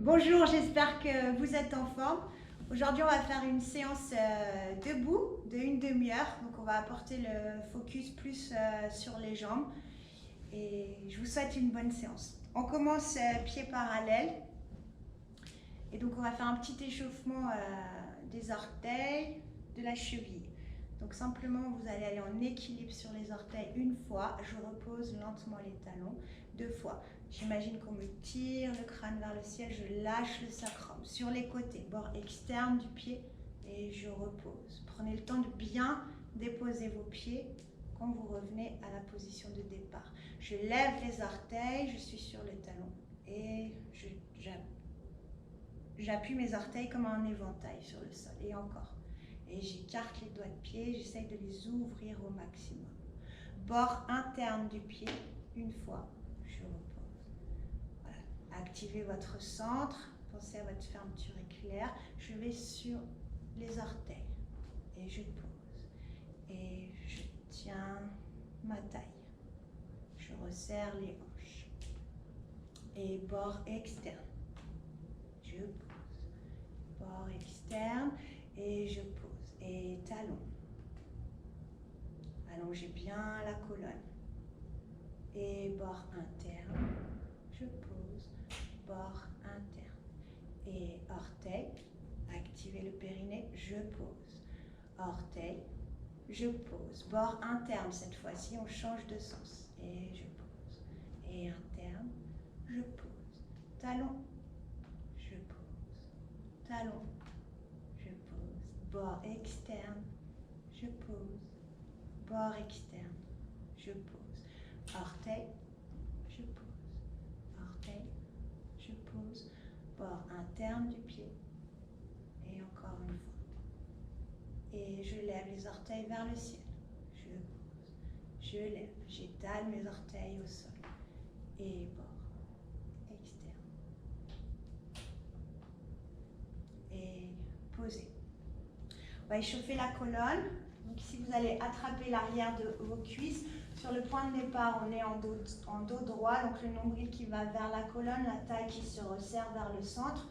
Bonjour, j'espère que vous êtes en forme. Aujourd'hui, on va faire une séance debout de une demi-heure. Donc, on va apporter le focus plus sur les jambes. Et je vous souhaite une bonne séance. On commence pieds parallèles. Et donc, on va faire un petit échauffement des orteils, de la cheville. Donc, simplement, vous allez aller en équilibre sur les orteils une fois. Je repose lentement les talons deux fois. J'imagine qu'on me tire le crâne vers le ciel, je lâche le sacrum sur les côtés, bord externe du pied et je repose. Prenez le temps de bien déposer vos pieds quand vous revenez à la position de départ. Je lève les orteils, je suis sur le talon et j'appuie mes orteils comme un éventail sur le sol et encore. Et j'écarte les doigts de pied, j'essaye de les ouvrir au maximum. Bord interne du pied, une fois, je repose. Voilà. Activez votre centre, pensez à votre fermeture éclair. Je vais sur les orteils et je pose. Et je tiens ma taille. Je resserre les hanches. Et bord externe. Je pose. Bord externe et je pose. Et talons. Allongez bien la colonne. Et bord interne. Je pose. Bord interne. Et orteil. Activez le périnée. Je pose. Orteil. Je pose. Bord interne cette fois-ci. On change de sens. Et je pose. Et interne. Je pose. Talon. Je pose. Talon. Je pose. Bord externe. Je pose. Bord externe. Je pose. Orteil. Je pose. Orteil. Je pose. Bord interne du pied. Et encore une fois. Et je lève les orteils vers le ciel. Je pose. Je lève. J'étale mes orteils au sol. Et bord externe. Et posez. On va échauffer la colonne. Donc ici, vous allez attraper l'arrière de vos cuisses. Sur le point de départ, on est en dos droit, donc le nombril qui va vers la colonne, la taille qui se resserre vers le centre.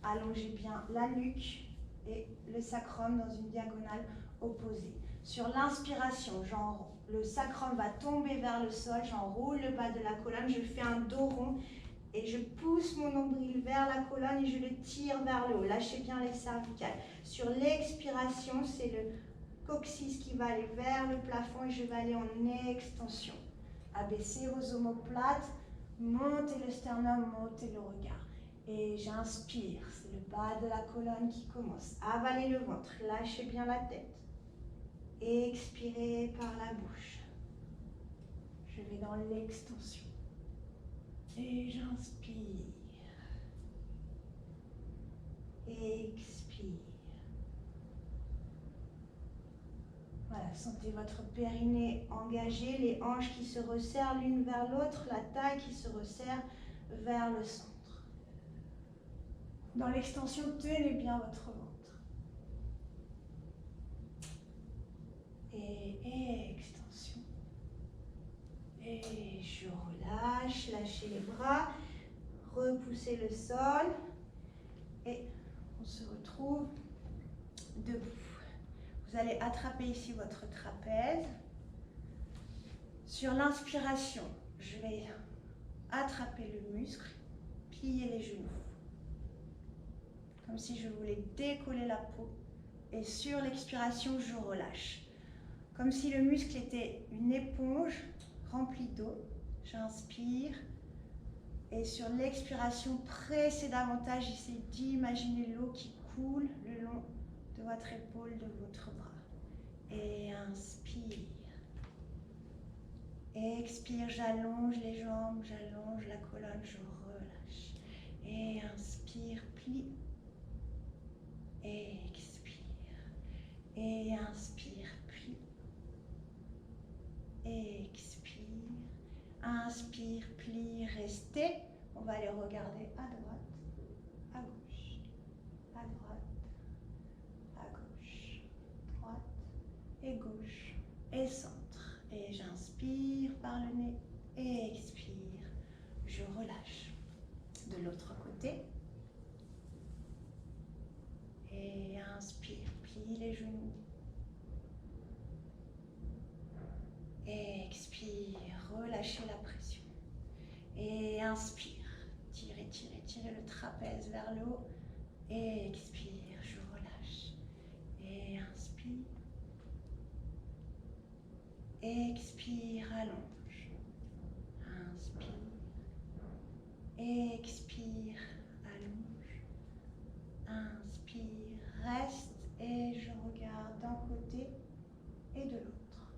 Allongez bien la nuque et le sacrum dans une diagonale opposée. Sur l'inspiration, le sacrum va tomber vers le sol, j'enroule le bas de la colonne, je fais un dos rond et je pousse mon nombril vers la colonne et je le tire vers le haut. Lâchez bien les cervicales. Sur l'expiration, c'est le coccyx qui va aller vers le plafond et je vais aller en extension. Abaissez vos omoplates, montez le sternum, montez le regard. Et j'inspire, c'est le bas de la colonne qui commence. Avalez le ventre, lâchez bien la tête. Expirez par la bouche. Je vais dans l'extension. Et j'inspire. Expire. Voilà, sentez votre périnée engagé, les hanches qui se resserrent l'une vers l'autre, la taille qui se resserre vers le centre. Dans l'extension, tenez bien votre ventre. Et extension. Et je relâche, lâchez les bras, repoussez le sol. Et on se retrouve debout. Vous allez attraper ici votre trapèze. Sur l'inspiration, je vais attraper le muscle, plier les genoux. Comme si je voulais décoller la peau. Et sur l'expiration, je relâche. Comme si le muscle était une éponge remplie d'eau. J'inspire. Et sur l'expiration, pressez davantage. Essayez d'imaginer l'eau qui coule le long de votre épaule, de votre bras. Et inspire. Expire, j'allonge les jambes, j'allonge la colonne, je relâche. Et inspire, plie. Expire. Et inspire, plie. Expire. Inspire, plie, restez. On va aller regarder à droite, à gauche, à droite, à gauche, droite et gauche et centre. Et j'inspire par le nez et expire. Je relâche. De l'autre côté. inspire. Tirez, tirez, tirez le trapèze vers le haut. Expire, je relâche. Et inspire. Expire, allonge. Inspire. Expire, allonge. Inspire, reste et je regarde d'un côté et de l'autre,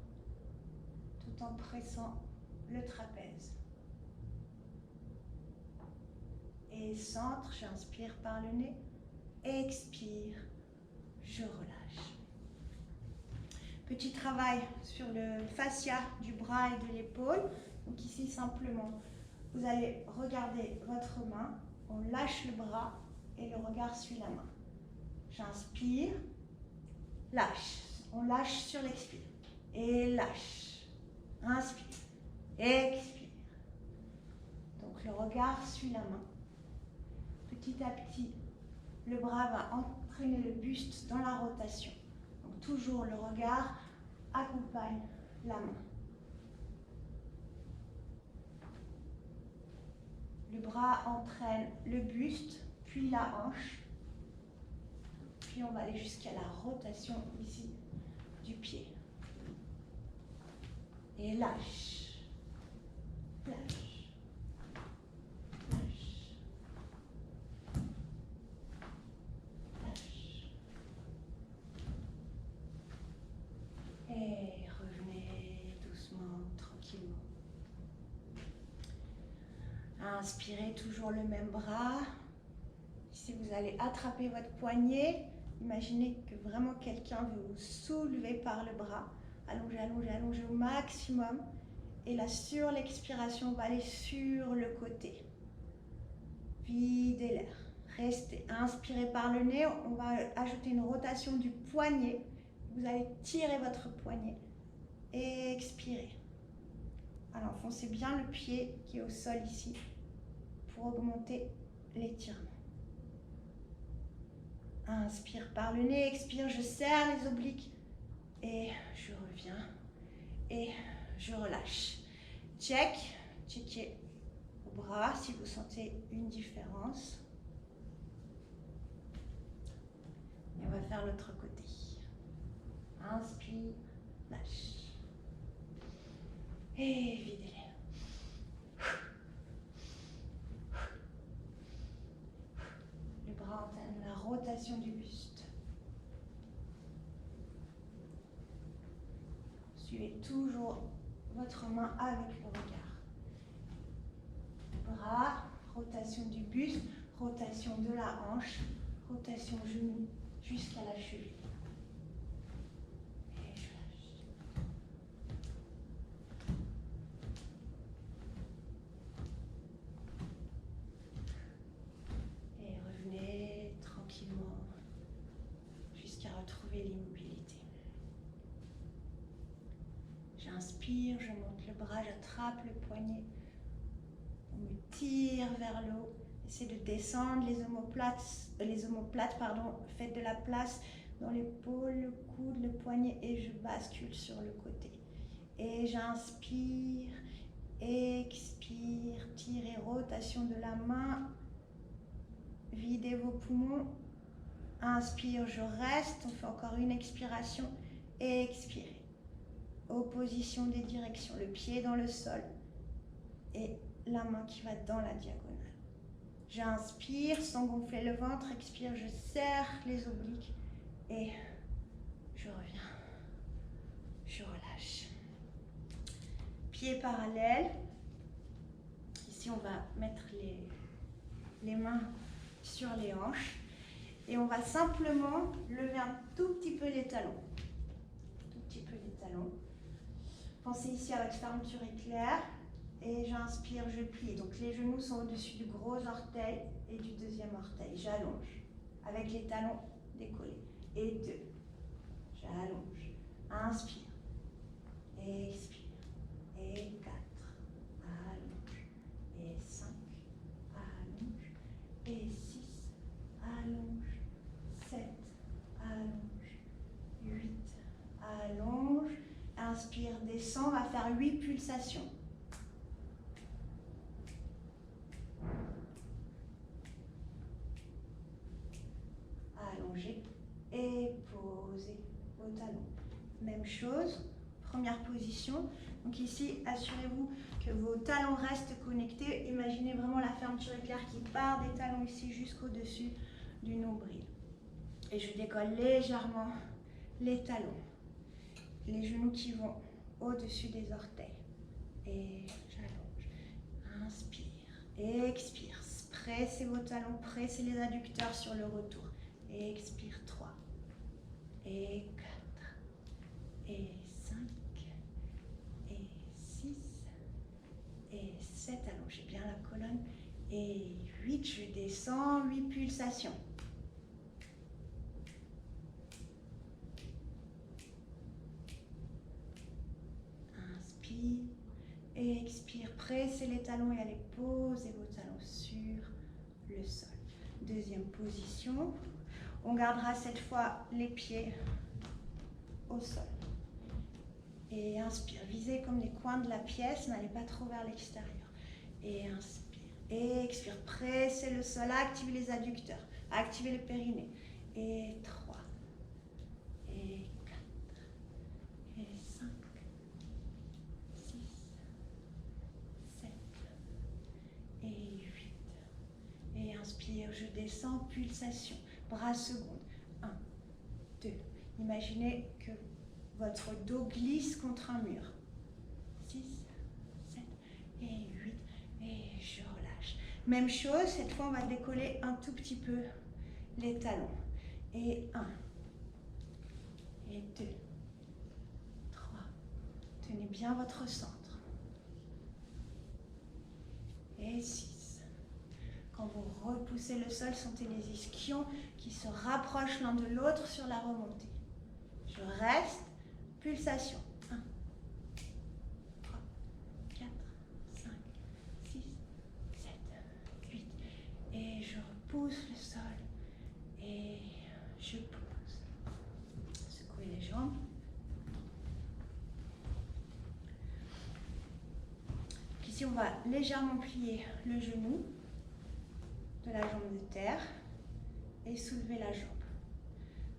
tout en pressant le trapèze. Et centre, j'inspire par le nez, expire, je relâche. Petit travail sur le fascia du bras et de l'épaule. Donc ici simplement, vous allez regarder votre main, on lâche le bras et le regard suit la main. J'inspire, lâche, on lâche sur l'expire et lâche, inspire, expire. Donc le regard suit la main. Petit à petit, le bras va entraîner le buste dans la rotation. Donc toujours le regard accompagne la main. Le bras entraîne le buste, puis la hanche. Puis on va aller jusqu'à la rotation ici du pied. Et lâche, lâche, lâche, lâche. Et revenez doucement, tranquillement. Inspirez toujours le même bras. Ici, vous allez attraper votre poignet. Imaginez que vraiment quelqu'un veut vous soulever par le bras. Allongez, allongez, allongez au maximum. Et là, sur l'expiration, on va aller sur le côté. Videz l'air. Restez. Inspirez par le nez. On va ajouter une rotation du poignet. Vous allez tirer votre poignet. Et expirez. Alors, enfoncez bien le pied qui est au sol ici pour augmenter l'étirement. Inspire par le nez, expire, je serre les obliques et je reviens et je relâche. Check, checkez au bras si vous sentez une différence. Et on va faire l'autre côté. Inspire, lâche. Et videz-les. Le bras entraîne la rotation du buste. Suivez toujours votre main avec le regard. Bras, rotation du buste, rotation de la hanche, rotation genou jusqu'à la cheville. Et je lâche. Et revenez tranquillement jusqu'à retrouver l'immobilité. J'inspire, je monte le bras, j'attrape le poignet. On me tire vers le haut. Essayez de descendre les omoplates, faites de la place dans l'épaule, le coude, le poignet et je bascule sur le côté. Et j'inspire, expire, tirez, rotation de la main. Videz vos poumons. Inspire, je reste. On fait encore une expiration. Expirez. Opposition des directions. Le pied dans le sol. Et la main qui va dans la diagonale. J'inspire sans gonfler le ventre. Expire, je serre les obliques. Et je reviens. Je relâche. Pieds parallèles. Ici, on va mettre les mains sur les hanches. Et on va simplement lever un tout petit peu les talons. Tout petit peu les talons. Pensez ici à votre fermeture éclair. Et j'inspire, je plie. Donc les genoux sont au-dessus du gros orteil et du deuxième orteil. J'allonge avec les talons décollés. Et 2. J'allonge. Inspire. Expire. Et 4. Allonge. Et 5. Allonge. Et 6. Allonge. 7. Allonge. 8. Allonge. Inspire, descend. On va faire 8 pulsations. allongez et posez vos talons. Même chose, première position. Donc ici, assurez-vous que vos talons restent connectés. Imaginez vraiment la fermeture éclair qui part des talons ici jusqu'au-dessus du nombril. Et je décolle légèrement les talons. Les genoux qui vont au-dessus des orteils. Et j'allonge. Inspire. Expire. Pressez vos talons, pressez les adducteurs sur le retour. Expire. 3. Et 4. Et 5. Et 6. Et 7. Allongez bien la colonne. Et 8. Je descends. 8 pulsations. Inspire. Et expire. Pressez les talons et allez poser vos talons sur le sol. Deuxième position. On gardera cette fois les pieds au sol. Et inspire. Visez comme les coins de la pièce. N'allez pas trop vers l'extérieur. Et inspire. Et expire. Pressez le sol. Activez les adducteurs. Activez le périnée. Et 3. Et 4. Et 5. 6. 7. Et 8. Et inspire. Je descends. Pulsation. Bras seconde. 1, 2. Imaginez que votre dos glisse contre un mur. 6, 7 et 8. Et je relâche. Même chose, cette fois on va décoller un tout petit peu les talons. Et 1. Et 2. 3. Tenez bien votre centre. Et 6. Quand vous repoussez le sol, sentez les ischions qui se rapprochent l'un de l'autre sur la remontée. Je reste. Pulsation. 1, 3, 4, 5, 6, 7, 8. Et je repousse le sol. Et je pose. Secouez les jambes. Ici, on va légèrement plier le genou de la jambe de terre et soulever la jambe.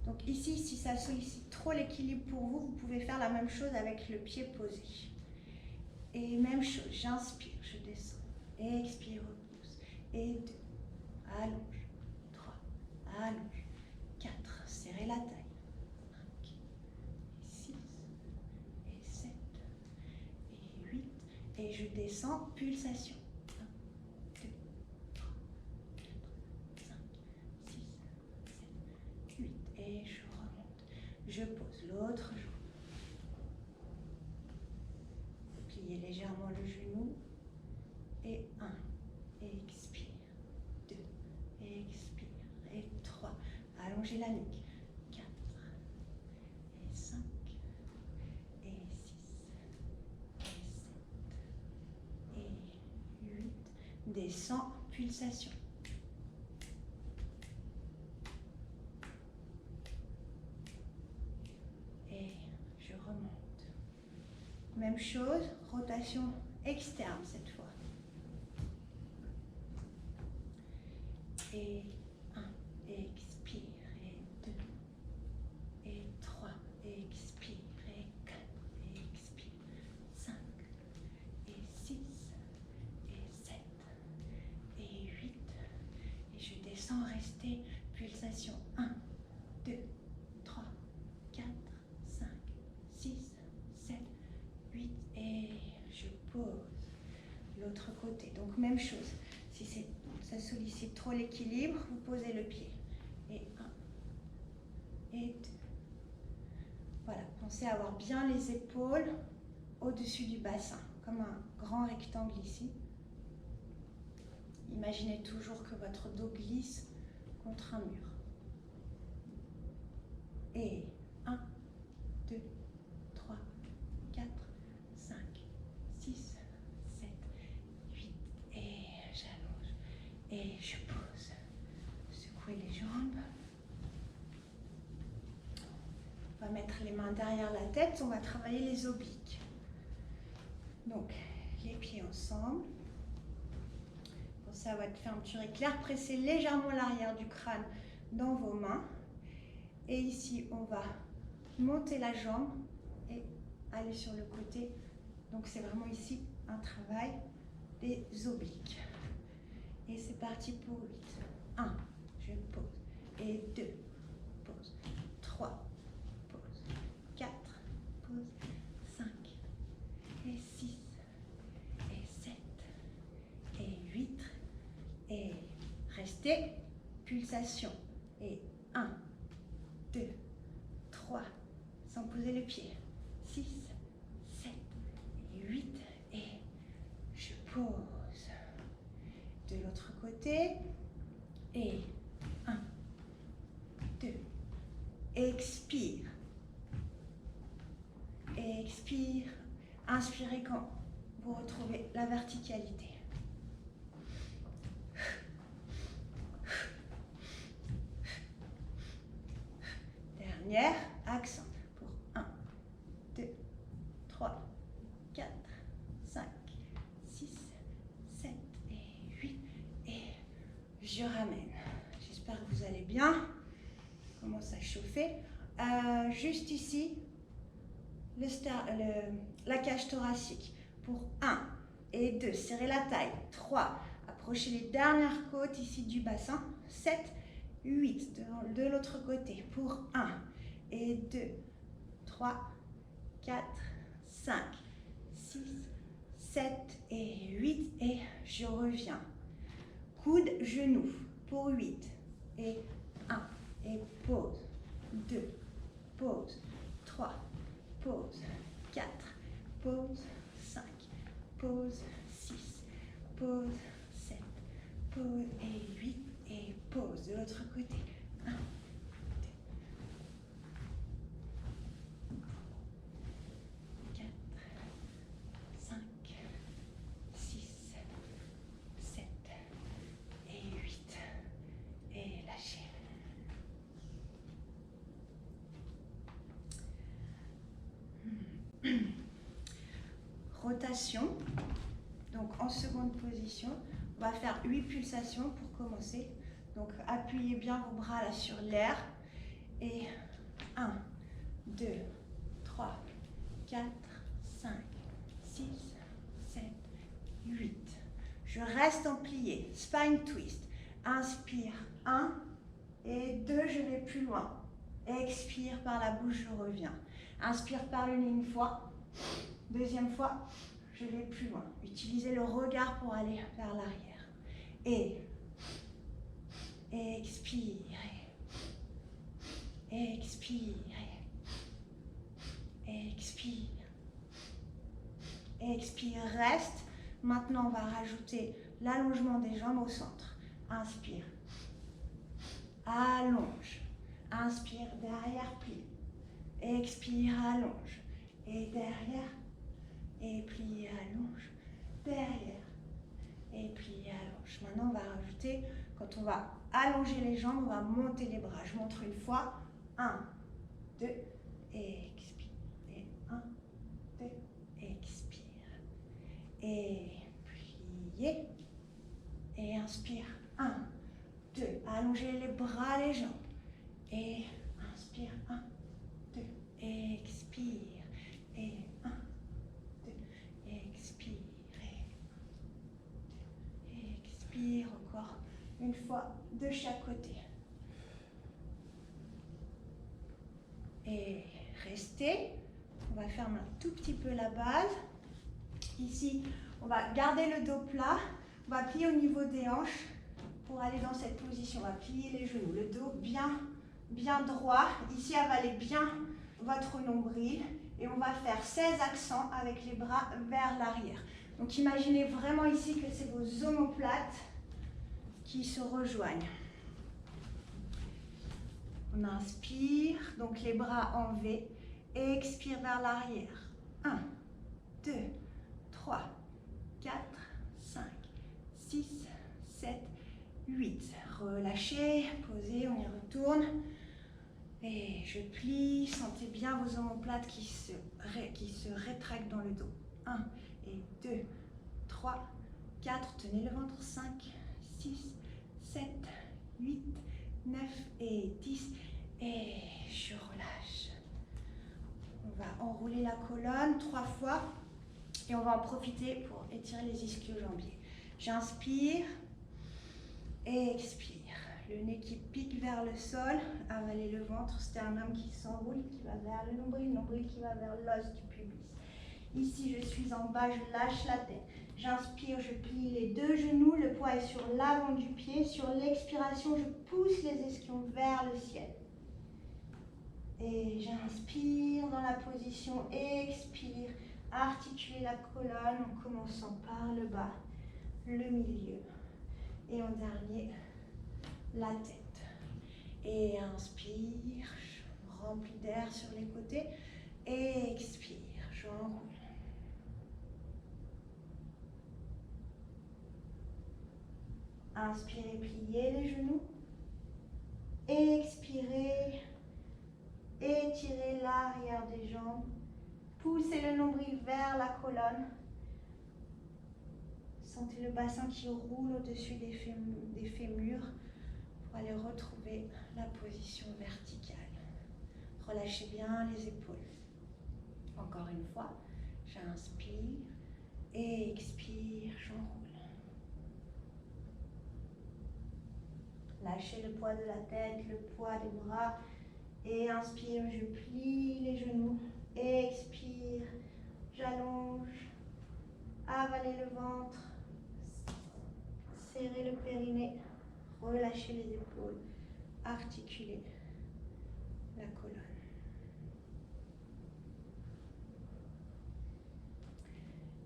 Donc ici, si ça sollicite trop l'équilibre pour vous, vous pouvez faire la même chose avec le pied posé. Et même chose, j'inspire, je descends. Expire, repousse. Et 2, allonge. 3, allonge. 4, serrez la taille. 5, et 6, et 7, et 8. Et je descends, pulsation. 1, 2, 3, 4, 5, 6, 7, 8. Et je remonte. Je pose l'autre jambe. Pliez légèrement le genou. Et 1. Expire. 2. Expire. Et 3. Allongez la nuque. 4. Et 5. Et 6. Et 7. Et 8. Descends. Pulsation. Même chose, rotation externe cette fois. Et 1, expire, et 2, et 3, expire, et 4, expire, 5, et 6, et 7, et 8. Et je descends, restez, pulsation 1, 2, 3, 4, 5, 6, 7, 8 et je pose l'autre côté. Donc même chose, si ça sollicite trop l'équilibre, vous posez le pied. Et 1 et 2. Voilà, pensez à avoir bien les épaules au-dessus du bassin, comme un grand rectangle ici. Imaginez toujours que votre dos glisse contre un mur. Et 1, 2, 3, 4, 5, 6, 7, 8. Et j'allonge. Et je pose. Secouez les jambes. On va mettre les mains derrière la tête. On va travailler les obliques. Donc, les pieds ensemble. Pensez à votre fermeture éclair. Pressez légèrement l'arrière du crâne dans vos mains. Et ici, on va monter la jambe et aller sur le côté. Donc, c'est vraiment ici un travail des obliques. Et c'est parti pour 8. 1, je pose. Et 2, pause. 3, pause. 4, pause. 5, et 6, et 7, et 8. Et restez. Pulsation. Et 1, 2, 3, sans poser les pieds. 6, 7, et 8. Et je pose. De l'autre côté. Et 1, 2. Expire. Expire. Inspirez quand vous retrouvez la verticalité. Dernière, accent pour 1, 2, 3, 4, 5, 6, 7 et 8. Et je ramène. J'espère que vous allez bien. Commence à chauffer. Juste ici, la cage thoracique. Pour 1 et 2, serrez la taille. 3, approchez les dernières côtes ici du bassin. 7, 8, de l'autre côté. Pour 1 et 2, 3, 4, 5, 6, 7 et 8. Et je reviens. Coude, genou. Pour 8 et 1. Et pause. 2, pause. 3, pause. 4, pause. 5, pause. 6, pause. 7, pause. Et 8. Et pause. De l'autre côté. 1, 2, 4, 5, 6, 7 et 8. Et lâchez. Rotation. Donc en seconde position, on va faire 8 pulsations pour commencer. Donc appuyez bien vos bras là sur l'air. Et 1, 2, 3, 4, 5, 6, 7, 8. Je reste en plié. Spine twist. Inspire 1 et 2, je vais plus loin. Expire par la bouche, je reviens. Inspire par le nez une fois. Deuxième fois, je vais plus loin. Utilisez le regard pour aller vers l'arrière. Et expirez. Expirez. Expire. Expire, reste. Maintenant, on va rajouter l'allongement des jambes au centre. Inspire. Allonge. Inspire, derrière, plie. Expire, allonge. Et derrière. Et plie, allonge. Derrière. Et plie, allonge. Maintenant, on va rajouter, quand on va allonger les jambes, on va monter les bras. Je montre une fois. 1, 2, expire. Et 1, 2, expire. Et pliez. Et inspire. 1, 2. Allongez les bras, les jambes. Et inspire. 1, 2. Expire. Et 1, 2. Expire. Et expire encore une fois de chaque côté. Et restez. On va faire un tout petit peu la base. Ici, on va garder le dos plat. On va plier au niveau des hanches pour aller dans cette position. On va plier les genoux. Le dos bien droit. Ici, avalez bien votre nombril. Et on va faire 16 accents avec les bras vers l'arrière. Donc, imaginez vraiment ici que c'est vos omoplates qui se rejoignent. On inspire, donc les bras en V. Expire vers l'arrière. 1, 2, 3, 4, 5, 6, 7, 8. Relâchez, posez, on y retourne. Et je plie, sentez bien vos omoplates qui se rétractent dans le dos. 1 et 2, 3, 4, tenez le ventre. 5, 6, 7, 8, 9 et 10. Et je relâche. On va enrouler la colonne 3 fois et on va en profiter pour étirer les ischio-jambiers. J'inspire et expire. Le nez qui pique vers le sol, avaler le ventre, sternum qui s'enroule, qui va vers le nombril qui va vers l'os du pubis. Ici, je suis en bas, je lâche la tête. J'inspire, je plie les 2 genoux, le poids est sur l'avant du pied. Sur l'expiration, je pousse les ischions vers le ciel. Et j'inspire dans la position, expire, articuler la colonne en commençant par le bas, le milieu. Et en dernier, la tête. Et inspire, je remplis d'air sur les côtés. Et expire, j'enroule. Inspirez, pliez les genoux. Expirez, étirez l'arrière des jambes. Poussez le nombril vers la colonne. Sentez le bassin qui roule au-dessus des fémurs pour aller retrouver la position verticale. Relâchez bien les épaules. Encore une fois, j'inspire et expire, j'enroule. Lâchez le poids de la tête, le poids des bras. Et inspire, je plie les genoux. Expire, j'allonge. Avalez le ventre. Serrez le périnée. Relâchez les épaules. Articulez la colonne.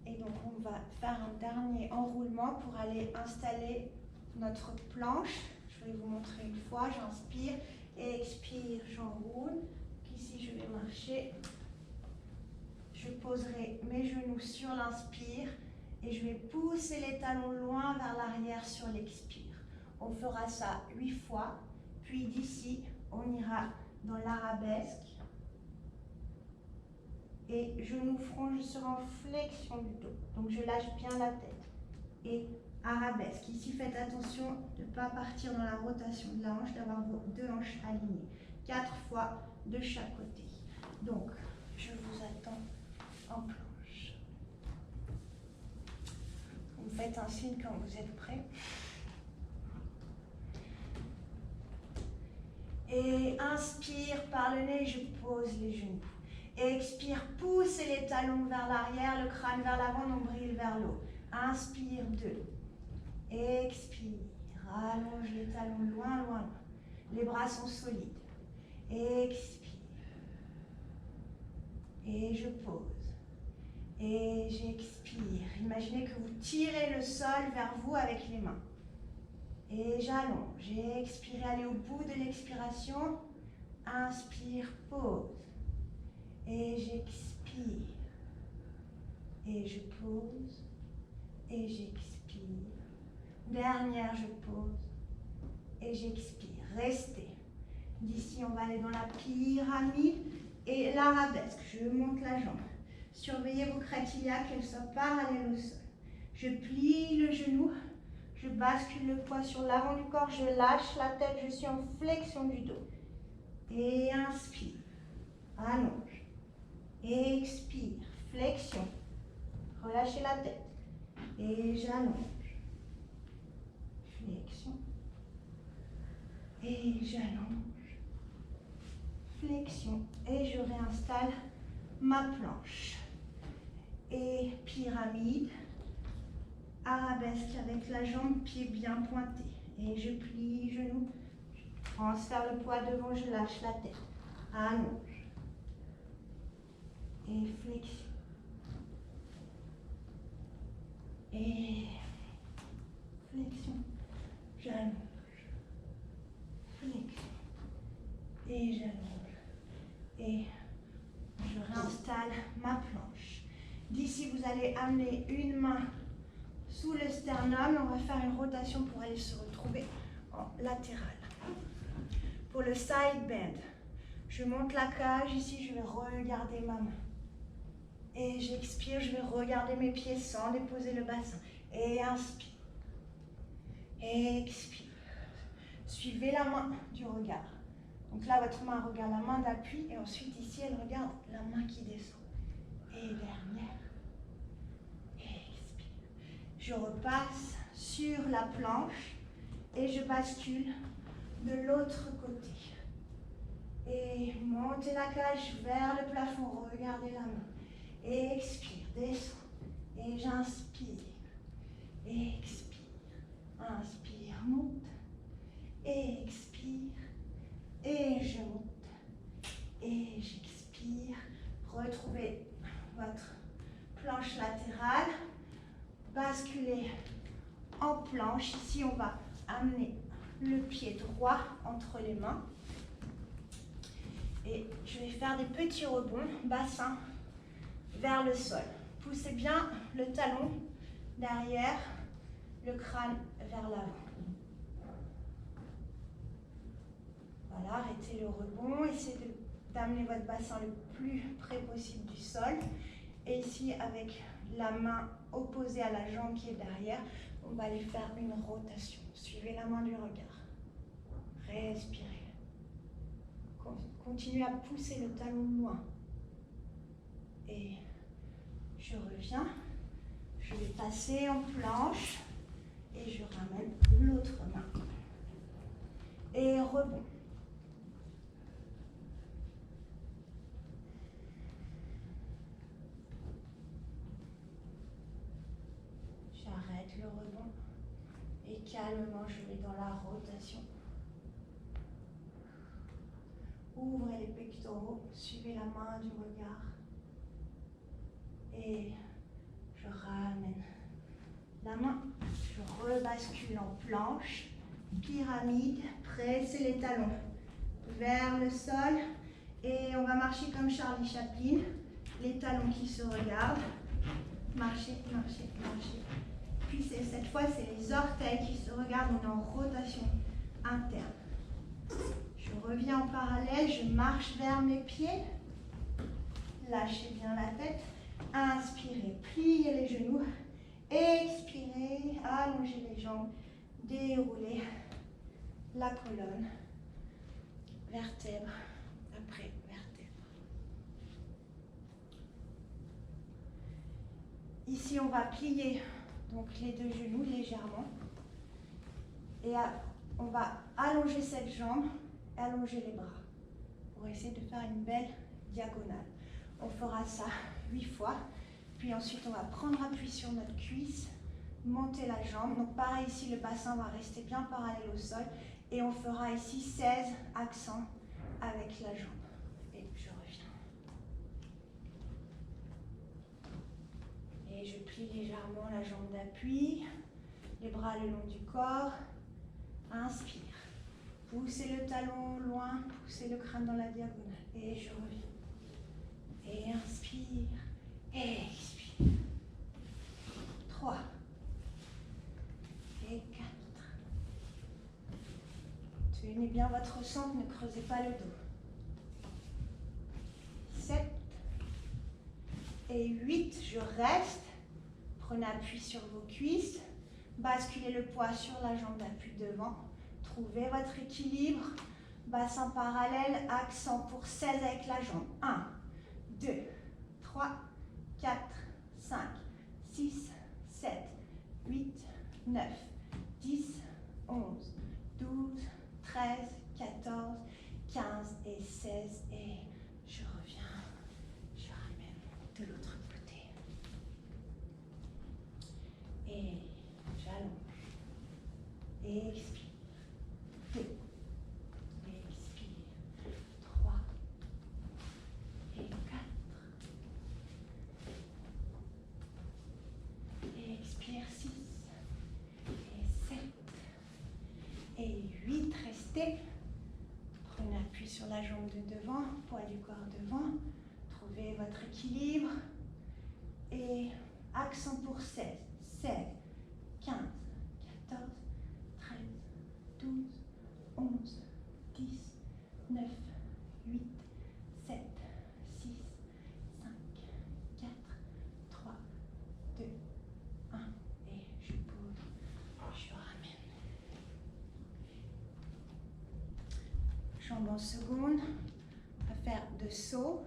Et donc on va faire un dernier enroulement pour aller installer notre planche. Je vais vous montrer une fois. J'inspire, expire, j'enroule. Ici je vais marcher. Je poserai mes genoux sur l'inspire et je vais pousser les talons loin vers l'arrière sur l'expire. On fera ça 8 fois. Puis d'ici, on ira dans l'arabesque. Et genoux front, je serai en flexion du dos. Donc je lâche bien la tête. Et arabesque. Ici, faites attention de ne pas partir dans la rotation de la hanche, d'avoir vos 2 hanches alignées. 4 fois de chaque côté. Donc, je vous attends en planche. Vous me faites un signe quand vous êtes prêts. Et inspire par le nez, je pose les genoux. Expire, poussez les talons vers l'arrière, le crâne vers l'avant, nombril vers l'eau. Inspire, 2. Expire, allonge les talons loin, loin, loin. Les bras sont solides. Expire. Et je pose. Et j'expire. Imaginez que vous tirez le sol vers vous avec les mains. Et j'allonge. J'ai expiré, allez au bout de l'expiration. Inspire, pose. Et j'expire. Et je pose. Et j'expire. Dernière, je pose. Et j'expire. Restez. D'ici, on va aller dans la pyramide et l'arabesque. Je monte la jambe. Surveillez vos crêtes iliaques, qu'elles soient parallèles au sol. Je plie le genou. Je bascule le poids sur l'avant du corps. Je lâche la tête. Je suis en flexion du dos. Et inspire. Allonge. Expire. Flexion. Relâchez la tête. Et j'allonge. Flexion. Et j'allonge. Flexion. Et je réinstalle ma planche. Et pyramide. Arabesque avec la jambe, pied bien pointé. Et je plie genou. Je transfère le poids devant, je lâche la tête. Allonge. Et flexion. Et flexion. J'allonge. Flexion. Et j'allonge. Et je réinstalle ma planche. D'ici, vous allez amener une main sous le sternum. On va faire une rotation pour aller se retrouver en latéral. Pour le side bend, je monte la cage. Ici, je vais regarder ma main. Et j'expire, je vais regarder mes pieds sans déposer le bassin. Et inspire. Expire. Suivez la main du regard. Donc là, votre main regarde la main d'appui et ensuite ici, elle regarde la main qui descend. Et dernière. Expire. Je repasse sur la planche et je bascule de l'autre côté. Et montez la cage vers le plafond, regardez la main. Expire, descends. Et j'inspire. Expire. Inspire, monte. Expire. Et je monte. Et j'expire. Retrouvez votre planche latérale. Basculez en planche. Ici, on va amener le pied droit entre les mains. Et je vais faire des petits rebonds, bassin vers le sol. Poussez bien le talon derrière, le crâne vers l'avant. Voilà, arrêtez le rebond, essayez d'amener votre bassin le plus près possible du sol. Et ici, avec la main opposée à la jambe qui est derrière, on va aller faire une rotation. Suivez la main du regard. Respirez. Continuez à pousser le talon loin. Et je reviens. Je vais passer en planche. Et je ramène l'autre main. Et rebond. J'arrête le rebond. Et calmement, je vais dans la rotation. Ouvrez les pectoraux, suivez la main du regard. Et je ramène la main. Je rebascule en planche. Pyramide, pressez les talons vers le sol. Et on va marcher comme Charlie Chaplin. Les talons qui se regardent. Marchez, marchez, marchez. Puis cette fois, c'est les orteils qui se regardent. On est en rotation interne. Je reviens en parallèle, je marche vers mes pieds. Lâchez bien la tête. Inspirez, pliez les genoux. Expirez, allongez les jambes. Déroulez la colonne. Vertèbre après vertèbre. Ici, on va plier donc les deux genoux légèrement. Et on va allonger cette jambe. Allongez les bras pour essayer de faire une belle diagonale. On fera ça 8 fois. Puis ensuite, on va prendre appui sur notre cuisse, monter la jambe. Donc pareil ici, le bassin va rester bien parallèle au sol. Et on fera ici 16 accents avec la jambe. Et je reviens. Et je plie légèrement la jambe d'appui, les bras le long du corps. Inspire. Poussez le talon loin, poussez le crâne dans la diagonale. Et je reviens. Et inspire. Et expire. 3. Et 4. Tenez bien votre centre, ne creusez pas le dos. 7. Et 8. Je reste. Prenez appui sur vos cuisses. Basculez le poids sur la jambe d'appui devant. Trouvez votre équilibre. Bassin parallèle, accent pour 16 avec la jambe. 1, 2, 3, 4, 5, 6, 7, 8, 9, 10, 11, 12, 13, 14, 15 et 16. Et je reviens. Je ramène de l'autre côté. Et j'allonge. Et expire. 2. Expire. 3. Et 4. Et expire. 6. Et 7. Et 8. Restez. Prenez appui sur la jambe de devant, poids du corps devant. Trouvez votre équilibre. Et accent pour 16. 16. 15. 14. 13. 12. 11, 10, 9, 8, 7, 6, 5, 4, 3, 2, 1. Et je pose, je ramène. Jambe en seconde. On va faire 2 sauts.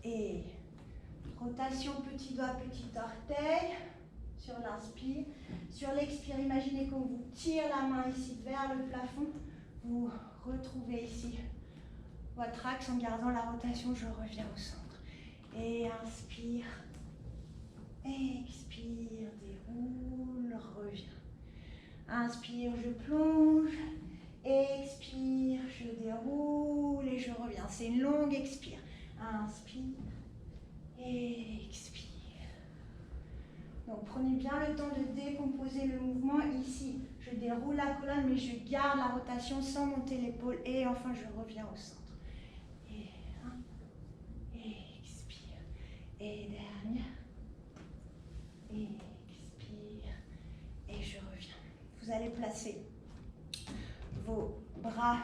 Et rotation petit doigt, petit orteil. Sur l'inspire. Sur l'expire, imaginez qu'on vous tire la main ici vers le plafond. Vous retrouvez ici votre axe en gardant la rotation. Je reviens au centre. Et inspire. Expire, déroule, reviens. Inspire, je plonge. Expire, je déroule et je reviens. C'est une longue expire. Inspire. Expire. Donc prenez bien le temps de décomposer le mouvement. Ici, je déroule la colonne, mais je garde la rotation sans monter l'épaule. Et enfin, je reviens au centre. Et expire. Et dernière. Expire. Et je reviens. Vous allez placer vos bras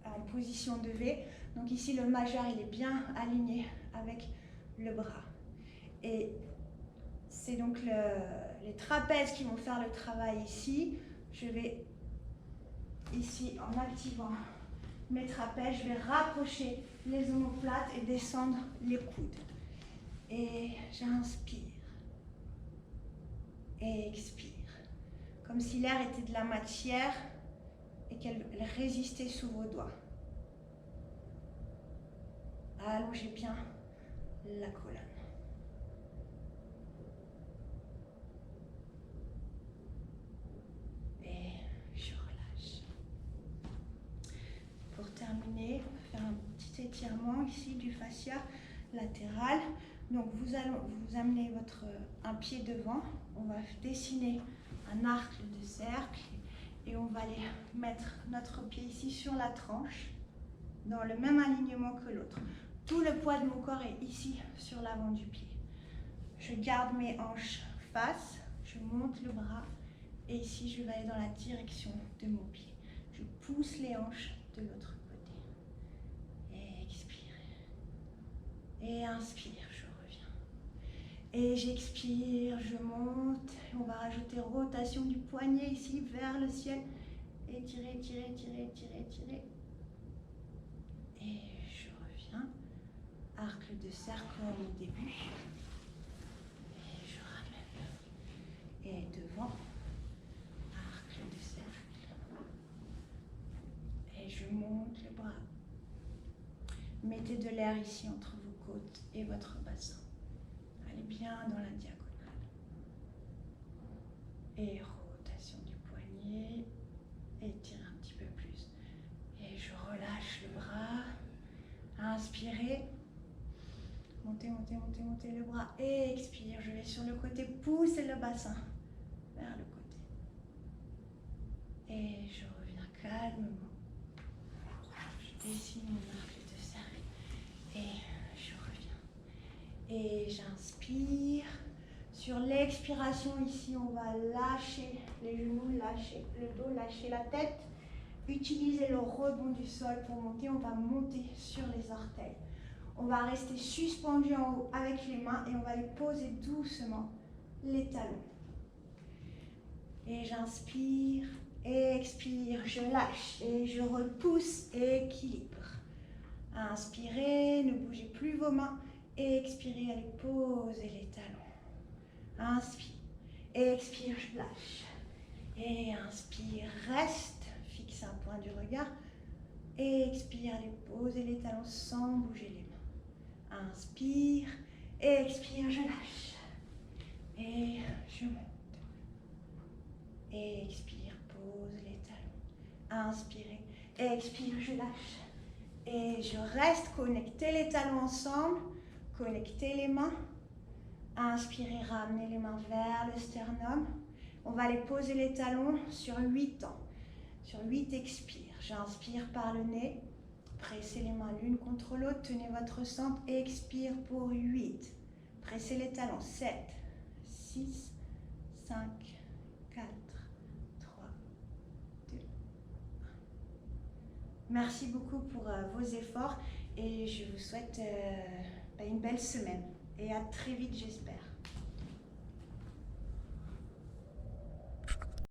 en position de V. Donc ici, le majeur, il est bien aligné avec le bras. Et c'est donc les trapèzes qui vont faire le travail ici. Je vais ici, en activant mes trapèzes, je vais rapprocher les omoplates et descendre les coudes. Et j'inspire. Et expire. Comme si l'air était de la matière et qu'elle résistait sous vos doigts. Allongez bien la colonne. Et je relâche. Pour terminer, on va faire un petit étirement ici du fascia latéral. Donc vous allez vous amener un pied devant. On va dessiner un arc de cercle et on va aller mettre notre pied ici sur la tranche dans le même alignement que l'autre. Tout le poids de mon corps est ici sur l'avant du pied. Je garde mes hanches face, je monte le bras et ici je vais aller dans la direction de mon pied. Je pousse les hanches de l'autre côté. Et expire. Et inspire, je reviens. Et j'expire, je monte. On va rajouter rotation du poignet ici vers le ciel. Étirer, tirer, tirer, tirer, tirer. Et je reviens. Arc de cercle comme au début. Et je ramène. Et devant. Arc de cercle. Et je monte le bras. Mettez de l'air ici entre vos côtes et votre bassin. Allez bien dans la diagonale. Et rotation du poignet. Étirez un petit peu plus. Et je relâche le bras. Inspirez. Montez, montez, montez, montez le bras. Et expire. Je vais sur le côté. Poussez le bassin vers le côté. Et je reviens calmement. Je dessine mon arc de cercle. Et je reviens. Et j'inspire. Sur l'expiration, ici, on va lâcher les genoux, lâcher le dos, lâcher la tête. Utilisez le rebond du sol pour monter. On va monter sur les orteils. On va rester suspendu en haut avec les mains et on va les poser doucement les talons. Et j'inspire, expire, je lâche et je repousse, équilibre. Inspirez, ne bougez plus vos mains. Expirez, allez poser les talons. Inspire, expire, je lâche. Et inspire, reste, fixe un point du regard. Expire, allez poser les talons sans bouger les mains. Inspire, expire, je lâche. Et je monte. Expire, pose les talons. Inspirez, expire, je lâche. Et je reste, connectez les talons ensemble. Connectez les mains. Inspirez, ramenez les mains vers le sternum. On va aller poser les talons sur 8 temps. Sur 8 expire. J'inspire par le nez. Pressez les mains l'une contre l'autre. Tenez votre centre. Expire pour 8. Pressez les talons. 7, 6, 5, 4, 3, 2, 1. Merci beaucoup pour vos efforts et je vous souhaite une belle semaine. Et à très vite, j'espère.